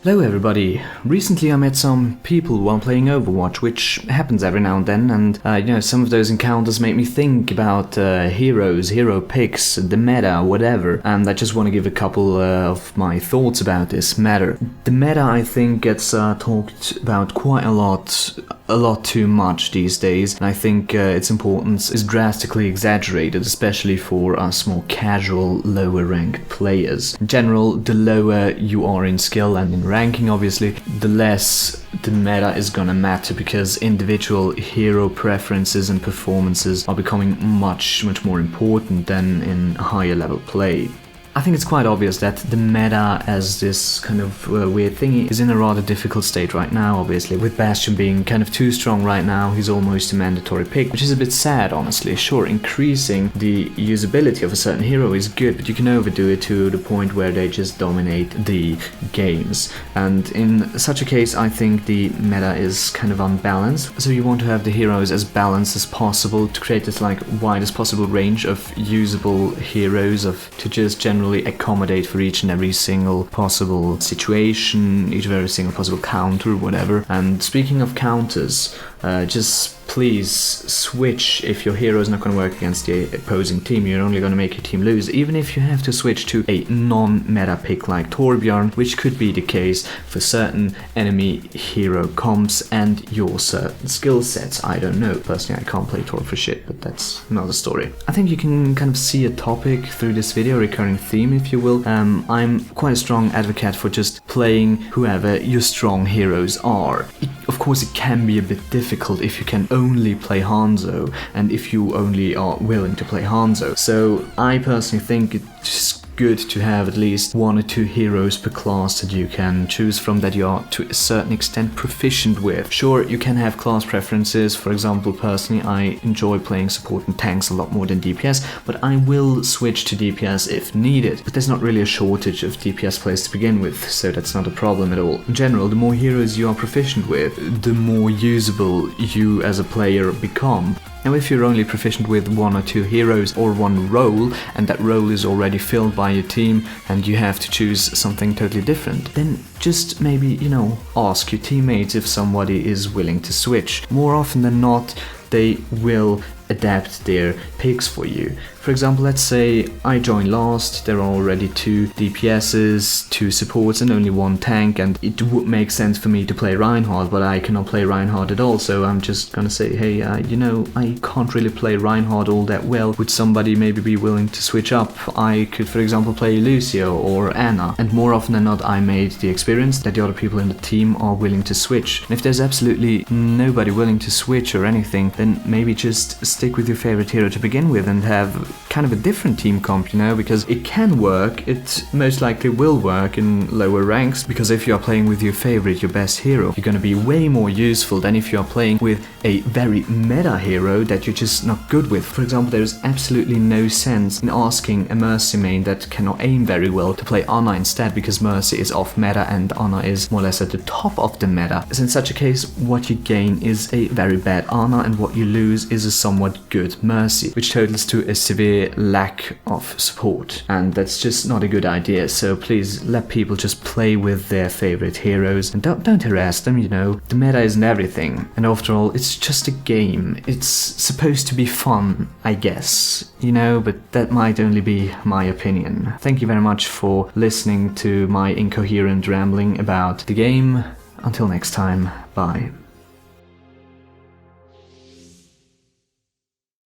Hello everybody. Recently I met some people while playing Overwatch, which happens every now and then, and some of those encounters make me think about heroes, hero picks, the meta, whatever, and I just want to give a couple of my thoughts about this matter. The meta, I think, gets talked about quite a lot too much these days, and I think its importance is drastically exaggerated, especially for us more casual, lower ranked players. In general, the lower you are in skill and in ranking, obviously, the less the meta is gonna matter, because individual hero preferences and performances are becoming much more important than in higher level play. I think it's quite obvious that the meta as this kind of weird thingy is in a rather difficult state right now, obviously, with Bastion being kind of too strong right now. He's almost a mandatory pick, which is a bit sad, honestly. Sure, increasing the usability of a certain hero is good, but you can overdo it to the point where they just dominate the games. And in such a case, I think the meta is kind of unbalanced. So you want to have the heroes as balanced as possible to create this widest possible range of usable heroes, to just generally accommodate for each and every single possible situation, each and every single possible counter, whatever. And speaking of counters, just please switch if your hero is not going to work against the opposing team. You're only going to make your team lose, even if you have to switch to a non-meta pick like Torbjorn, which could be the case for certain enemy hero comps and your certain skill sets. I don't know. Personally, I can't play Tor for shit, but that's another story. I think you can kind of see a topic through this video, a recurring theme, if you will. I'm quite a strong advocate for just playing whoever your strong heroes are. Of course, it can be a bit difficult if you can only play Hanzo, and if you only are willing to play Hanzo. So I personally think it's good to have at least one or two heroes per class that you can choose from, that you are to a certain extent proficient with. Sure, you can have class preferences. For example, personally, I enjoy playing support and tanks a lot more than DPS, but I will switch to DPS if needed. But there's not really a shortage of DPS players to begin with, so that's not a problem at all. In general, the more heroes you are proficient with, the more usable you as a player become. Now, if you're only proficient with one or two heroes or one role, and that role is already filled by your team and you have to choose something totally different, then just maybe, ask your teammates if somebody is willing to switch. More often than not, they will adapt their picks for you. For example, let's say I join last, there are already 2 DPSs, 2 supports and only 1 tank, and it would make sense for me to play Reinhardt, but I cannot play Reinhardt at all, so I'm just gonna say, hey, I can't really play Reinhardt all that well. Would somebody maybe be willing to switch up? I could, for example, play Lucio or Anna, and more often than not, I made the experience that the other people in the team are willing to switch. And if there's absolutely nobody willing to switch or anything, then maybe just stick with your favorite hero to begin with and have kind of a different team comp, because it can work. It most likely will work in lower ranks, because if you are playing with your favorite, your best hero, you're going to be way more useful than if you are playing with a very meta hero that you're just not good with. For example, there's absolutely no sense in asking a Mercy main that cannot aim very well to play Ana instead, because Mercy is off meta and Ana is more or less at the top of the meta. So in such a case, what you gain is a very bad Ana, and what you lose is a somewhat good Mercy, which totals to a severe lack of support, and that's just not a good idea. So please let people just play with their favorite heroes and don't harass them. The meta isn't everything, and after all, it's just a game. It's supposed to be fun, I guess, but that might only be my opinion. Thank you very much for listening to my incoherent rambling about the game. Until next time, bye.